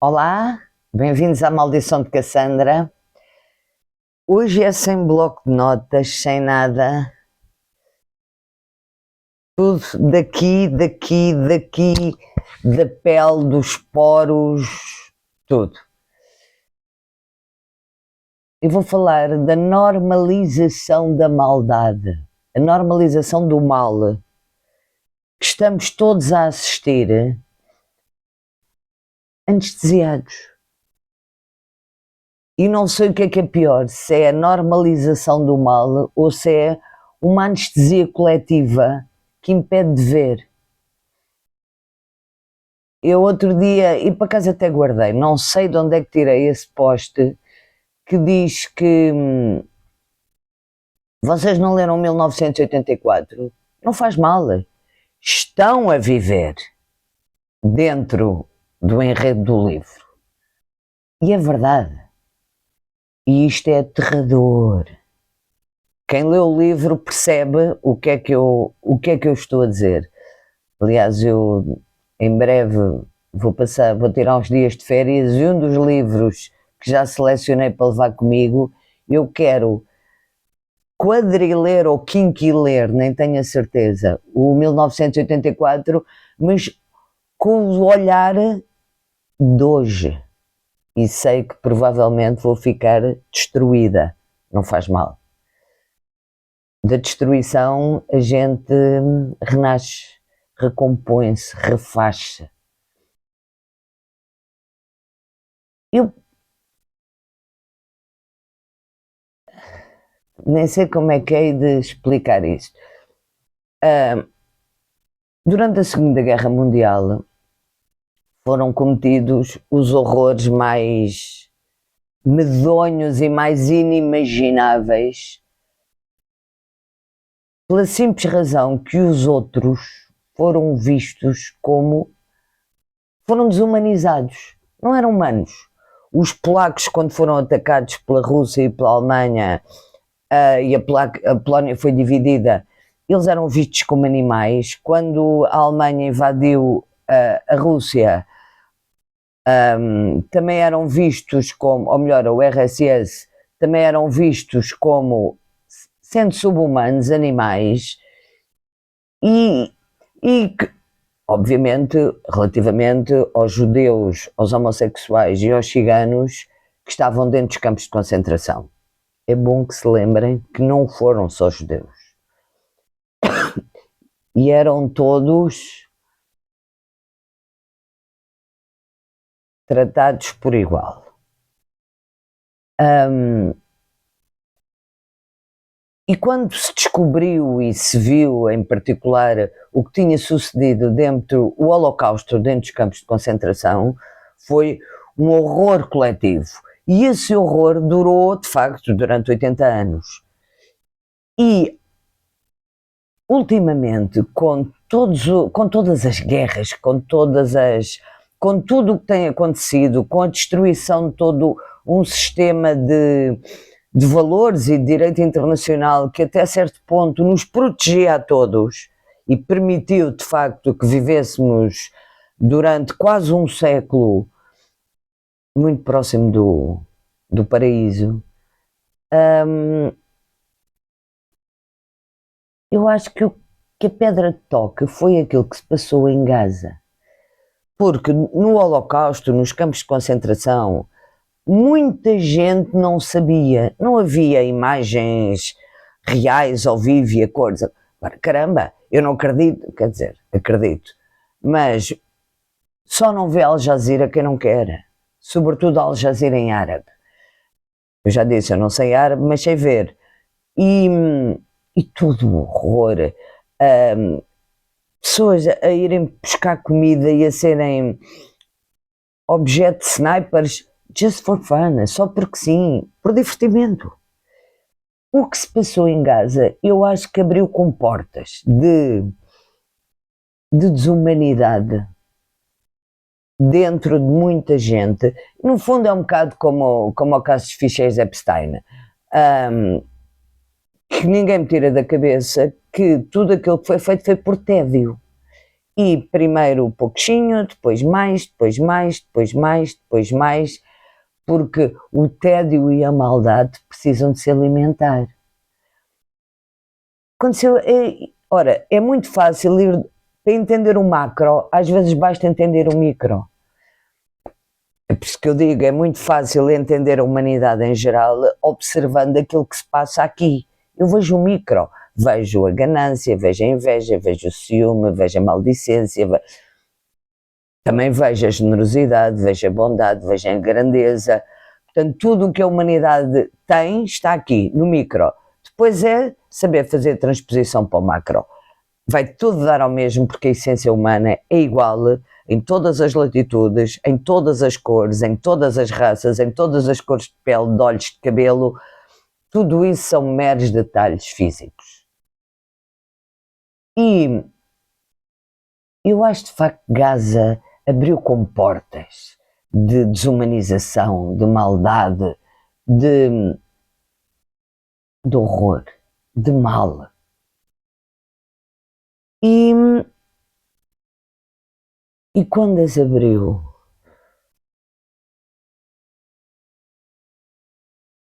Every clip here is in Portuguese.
Olá, bem-vindos à Maldição de Cassandra. Hoje é sem bloco de notas, sem nada. Tudo daqui, da pele, dos poros, tudo. Eu vou falar da normalização da maldade, a normalização do mal que estamos todos a assistir, anestesiados. E não sei o que é pior, se é a normalização do mal ou se é uma anestesia coletiva que impede de ver. Eu outro dia, e por acaso até guardei, não sei de onde é que tirei esse post que diz que vocês não leram 1984? Não faz mal, estão a viver dentro do enredo do livro. E é verdade. E isto é aterrador. Quem lê o livro percebe o que é que eu estou a dizer. Aliás, eu em breve vou tirar uns dias de férias e um dos livros que já selecionei para levar comigo, eu quero quadriler ou quinquiler, nem tenho a certeza, o 1984, mas com o olhar de hoje. E sei que provavelmente vou ficar destruída, não faz mal. Da destruição a gente renasce, recompõe-se, refaz-se. Eu nem sei como é que hei de explicar isto. Durante a Segunda Guerra Mundial foram cometidos os horrores mais medonhos e mais inimagináveis, pela simples razão que os outros foram vistos como foram desumanizados, não eram humanos. Os polacos, quando foram atacados pela Rússia e pela Alemanha, e a Polónia foi dividida, eles eram vistos como animais. Quando a Alemanha invadiu a Rússia, também eram vistos como, ou melhor, o RSS, também eram vistos como sendo subhumanos, animais, e obviamente, relativamente aos judeus, aos homossexuais e aos ciganos que estavam dentro dos campos de concentração. É bom que se lembrem que não foram só judeus. E eram todos tratados por igual. E quando se descobriu e se viu, em particular, o que tinha sucedido dentro, o Holocausto dentro dos campos de concentração, foi um horror coletivo. E esse horror durou, de facto, durante 80 anos. E, ultimamente, com todas as guerras, com tudo o que tem acontecido, com a destruição de todo um sistema de valores e de direito internacional que até certo ponto nos protegia a todos e permitiu de facto que vivêssemos durante quase um século muito próximo do paraíso. Eu acho que a pedra de toque foi aquilo que se passou em Gaza, porque no Holocausto, nos campos de concentração, muita gente não sabia, não havia imagens reais ao vivo e a cores. Agora, caramba, eu não acredito, quer dizer, acredito, mas só não vê Al Jazeera quem não quer, sobretudo Al Jazeera em árabe. Eu já disse, eu não sei árabe, mas sei ver. E tudo o horror, pessoas a irem buscar comida e a serem objeto de snipers just for fun, só porque sim, por divertimento. O que se passou em Gaza, eu acho que abriu comportas de desumanidade dentro de muita gente. No fundo é um bocado como o caso dos ficheiros Epstein, que ninguém me tira da cabeça que tudo aquilo que foi feito foi por tédio. E primeiro pouquinho, depois mais, depois mais, depois mais, depois mais, porque o tédio e a maldade precisam de se alimentar. Ora, é muito fácil ir para entender o macro, às vezes basta entender o micro. É por isso que eu digo, é muito fácil entender a humanidade em geral observando aquilo que se passa aqui. Eu vejo o micro, vejo a ganância, vejo a inveja, vejo o ciúme, vejo a maldicência, também vejo a generosidade, vejo a bondade, vejo a grandeza. Portanto, tudo o que a humanidade tem está aqui, no micro. Depois é saber fazer transposição para o macro. Vai tudo dar ao mesmo, porque a essência humana é igual em todas as latitudes, em todas as cores, em todas as raças, em todas as cores de pele, de olhos, de cabelo. Tudo isso são meros detalhes físicos. E eu acho de facto que Gaza abriu como portas de desumanização, de maldade, de horror, de mal. E quando as abriu,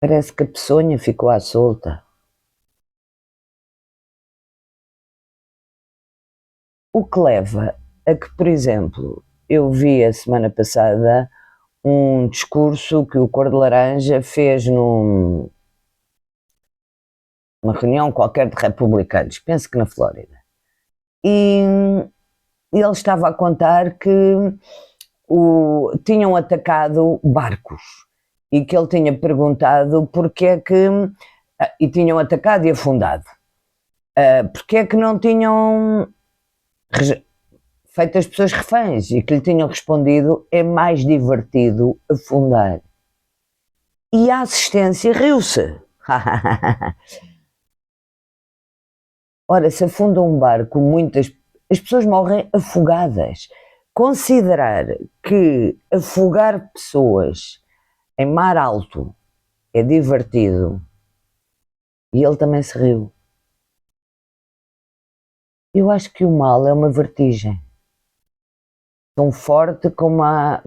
parece que a peçonha ficou à solta. O que leva a que, por exemplo, eu vi a semana passada um discurso que o Cor de Laranja fez numa reunião qualquer de republicanos, penso que na Flórida. E ele estava a contar que tinham atacado barcos e que ele tinha perguntado porque é que. E tinham atacado e afundado. Porque é que não tinham feito as pessoas reféns e que lhe tinham respondido: é mais divertido afundar. E a assistência riu-se. Ora, se afunda um barco, as pessoas morrem afogadas. Considerar que afogar pessoas em mar alto é divertido, e ele também se riu. Eu acho que o mal é uma vertigem tão forte como a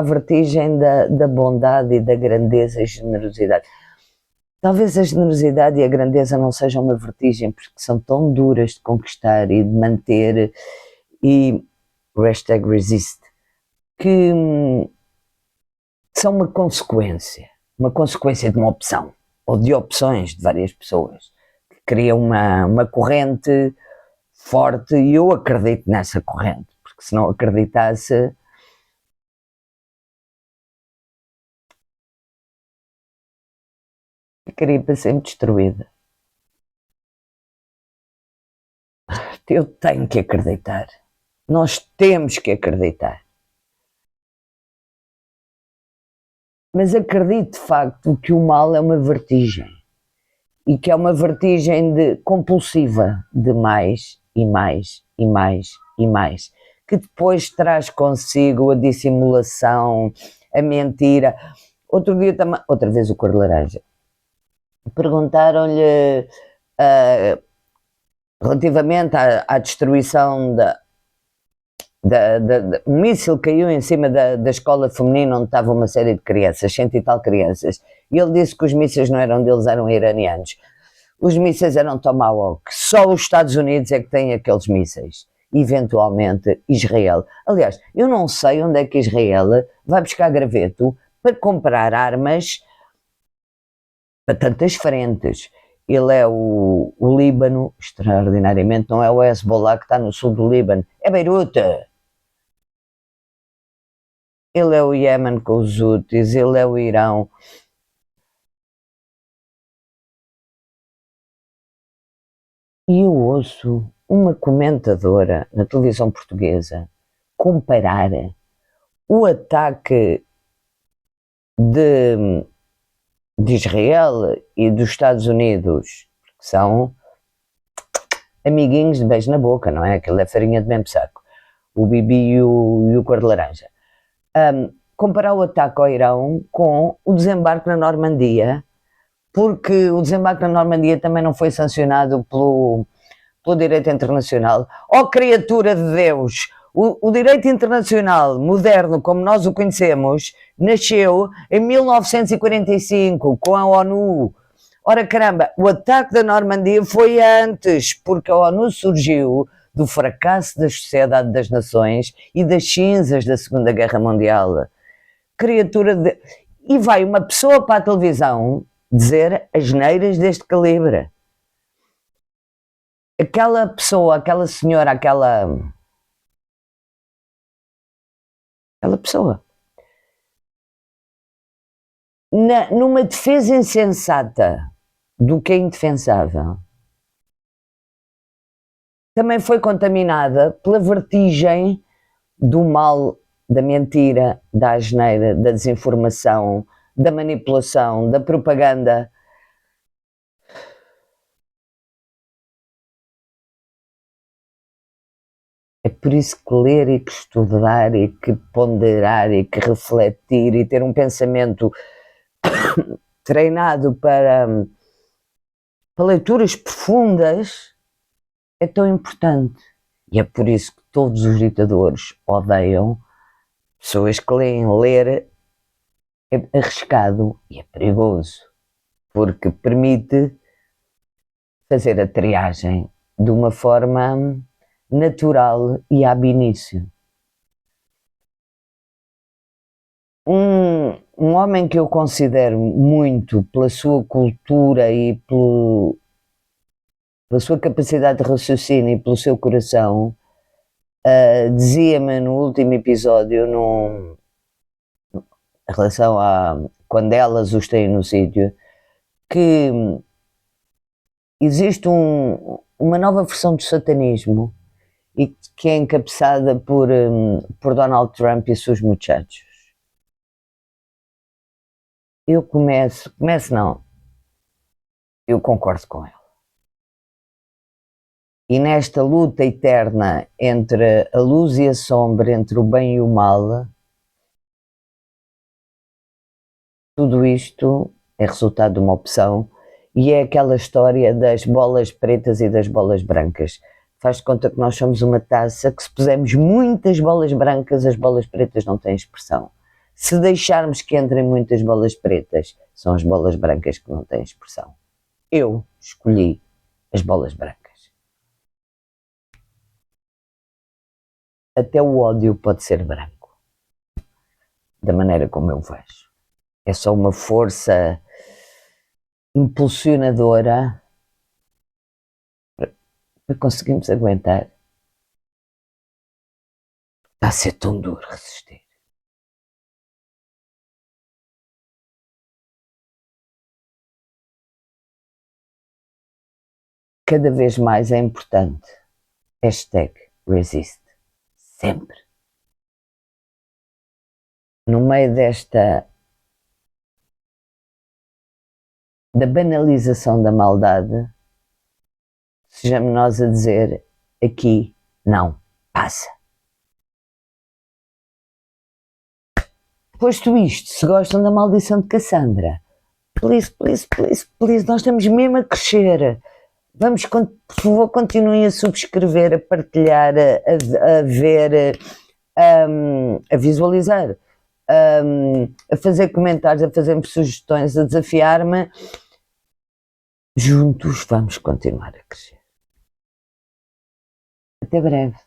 vertigem da bondade e da grandeza e generosidade. Talvez a generosidade e a grandeza não sejam uma vertigem porque são tão duras de conquistar e de manter, e #resist, que são uma consequência de uma opção, ou de opções de várias pessoas, que cria uma corrente forte, e eu acredito nessa corrente, porque se não acreditasse, ficaria para sempre destruída. Eu tenho que acreditar. Nós temos que acreditar. Mas acredito de facto que o mal é uma vertigem. E que é uma vertigem compulsiva de mais e mais e mais e mais. Que depois traz consigo a dissimulação, a mentira. Outro dia também, outra vez o Cor de Laranja, perguntaram-lhe relativamente à destruição um míssil caiu em cima da escola feminina onde estava uma série de crianças, 100 e tal crianças, e ele disse que os mísseis não eram deles, eram iranianos. Os mísseis eram Tomahawk, só os Estados Unidos é que têm aqueles mísseis, eventualmente Israel. Aliás, eu não sei onde é que Israel vai buscar graveto para comprar armas para tantas frentes. Ele é o Líbano, extraordinariamente, não é o Hezbollah que está no sul do Líbano, é Beirute. Ele é o Iémen com os Houthis, ele é o Irão. E eu ouço uma comentadora na televisão portuguesa comparar o ataque de Israel e dos Estados Unidos, que são amiguinhos de beijo na boca, não é? Aquilo é farinha de mesmo saco. O Bibi e o Cor de Laranja. Comparar o ataque ao Irão com o desembarque na Normandia, porque o desembarque na Normandia também não foi sancionado pelo direito internacional. Ó criatura de Deus! O direito internacional moderno, como nós o conhecemos, nasceu em 1945 com a ONU. Ora caramba, o ataque da Normandia foi antes, porque a ONU surgiu do fracasso da Sociedade das Nações e das cinzas da Segunda Guerra Mundial. Criatura de... E vai uma pessoa para a televisão dizer asneiras deste calibre. Aquela pessoa, aquela senhora, aquela pessoa, numa defesa insensata do que é indefensável, também foi contaminada pela vertigem do mal, da mentira, da asneira, da desinformação, da manipulação, da propaganda. É por isso que ler e que estudar e que ponderar e que refletir e ter um pensamento treinado para leituras profundas é tão importante. E é por isso que todos os ditadores odeiam pessoas que leem. Ler é arriscado e é perigoso, porque permite fazer a triagem de uma forma natural e ab início. Um homem que eu considero muito pela sua cultura e pela sua capacidade de raciocínio e pelo seu coração, dizia-me no último episódio, em relação a quando elas os têm no sítio, que existe uma nova versão do satanismo e que é encabeçada por Donald Trump e seus muchachos. Eu eu concordo com ele. E nesta luta eterna entre a luz e a sombra, entre o bem e o mal, tudo isto é resultado de uma opção e é aquela história das bolas pretas e das bolas brancas. Faz de conta que nós somos uma taça que, se pusermos muitas bolas brancas, as bolas pretas não têm expressão. Se deixarmos que entrem muitas bolas pretas, são as bolas brancas que não têm expressão. Eu escolhi as bolas brancas. Até o ódio pode ser branco, da maneira como eu vejo. É só uma força impulsionadora para conseguirmos aguentar. Está a ser tão duro resistir. Cada vez mais é importante. #resiste. Sempre. No meio da banalização da maldade, sejamos nós a dizer aqui não passa. Posto isto, se gostam da maldição de Cassandra, please, nós estamos mesmo a crescer. Vamos, por favor, continuem a subscrever, a partilhar, a ver, a visualizar, a fazer comentários, a fazer-me sugestões, a desafiar-me. Juntos vamos continuar a crescer. Até breve.